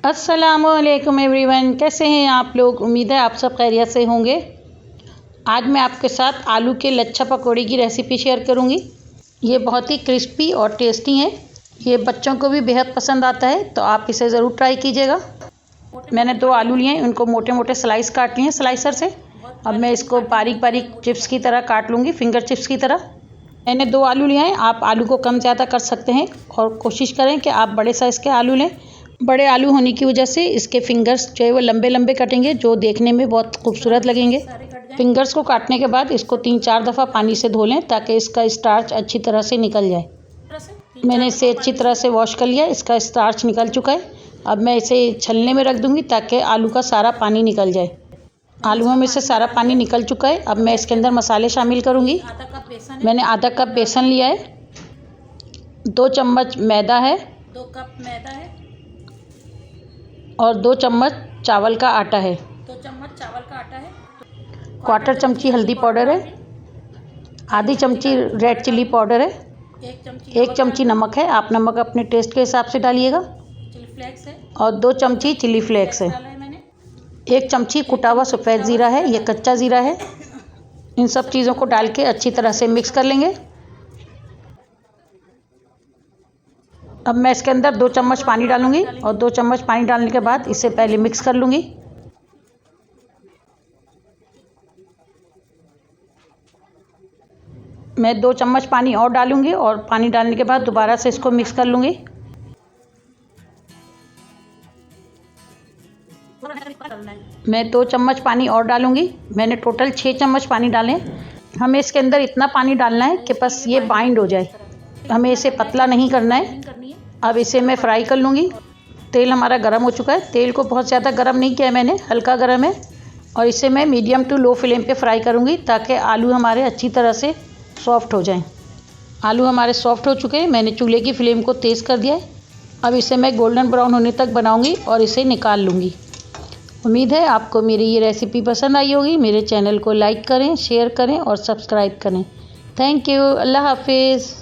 अस्सलामुअलैकुम एवरीवन, कैसे हैं आप लोग। उम्मीद है आप सब खैरियत से होंगे। आज मैं आपके साथ आलू के लच्छा पकौड़े की रेसिपी शेयर करूंगी। ये बहुत ही क्रिस्पी और टेस्टी हैं। ये बच्चों को भी बेहद पसंद आता है, तो आप इसे ज़रूर ट्राई कीजिएगा। मैंने 2 आलू लिए हैं, उनको मोटे मोटे स्लाइस काट लिए हैं स्लाइसर से। अब मैं इसको बारीक बारीक चिप्स की तरह काट लूँगी, फिंगर चिप्स की तरह। मैंने 2 आलू लिए हैं, आप आलू को कम ज़्यादा कर सकते हैं और कोशिश करें कि आप बड़े साइज़ के आलू लें। बड़े आलू होने की वजह से इसके फिंगर्स जो है वो लंबे लंबे कटेंगे, जो देखने में बहुत खूबसूरत लगेंगे। फिंगर्स को काटने के बाद इसको 3-4 दफ़ा पानी से धो लें ताकि इसका स्टार्च अच्छी तरह से निकल जाए। मैंने इसे अच्छी तरह से वॉश कर लिया, इसका स्टार्च निकल चुका है। अब मैं इसे छलने में रख दूँगी ताकि आलू का सारा पानी निकल जाए। आलूओं में से सारा पानी निकल चुका है। अब मैं इसके अंदर मसाले शामिल करूँगी। मैंने आधा कप बेसन लिया है, 2 चम्मच मैदा है, 2 कप मैदा है और 2 चम्मच चावल का आटा है। 2 चम्मच चावल का आटा है। 1/4 चमची हल्दी पाउडर है, आधी चमची रेड चिली पाउडर है, 1 चमची नमक है। आप नमक अपने टेस्ट के हिसाब से डालिएगा। चिली फ्लेक्स है और 2 चमची चिली फ्लेक्स है। 1 चमची कुटा हुआ सफ़ेद ज़ीरा है, ये कच्चा ज़ीरा है। इन सब चीज़ों को डाल के अच्छी तरह से मिक्स कर लेंगे। अब मैं इसके अंदर 2 चम्मच पानी डालूंगी और 2 चम्मच पानी डालने के बाद इसे पहले मिक्स कर लूँगी। मैं 2 चम्मच पानी और डालूंगी और पानी डालने के बाद दोबारा से इसको मिक्स कर लूँगी। मैं 2 चम्मच पानी और डालूंगी। मैंने टोटल 6 चम्मच पानी डालें। हमें इसके अंदर इतना पानी डालना है कि बस ये बाइंड हो जाए, हमें इसे पतला नहीं करना है। अब इसे मैं फ्राई कर लूँगी। तेल हमारा गर्म हो चुका है। तेल को बहुत ज़्यादा गर्म नहीं किया है मैंने, हल्का गर्म है। और इसे मैं मीडियम टू लो फ्लेम पे फ्राई करूँगी ताकि आलू हमारे अच्छी तरह से सॉफ्ट हो जाएं। आलू हमारे सॉफ्ट हो चुके हैं। मैंने चूल्हे की फ्लेम को तेज़ कर दिया है। अब इसे मैं गोल्डन ब्राउन होने तक बनाऊँगी और इसे निकाल लूँगी। उम्मीद है आपको मेरी ये रेसिपी पसंद आई होगी। मेरे चैनल को लाइक करें, शेयर करें और सब्सक्राइब करें। Thank you. अल्लाह हाफिज़।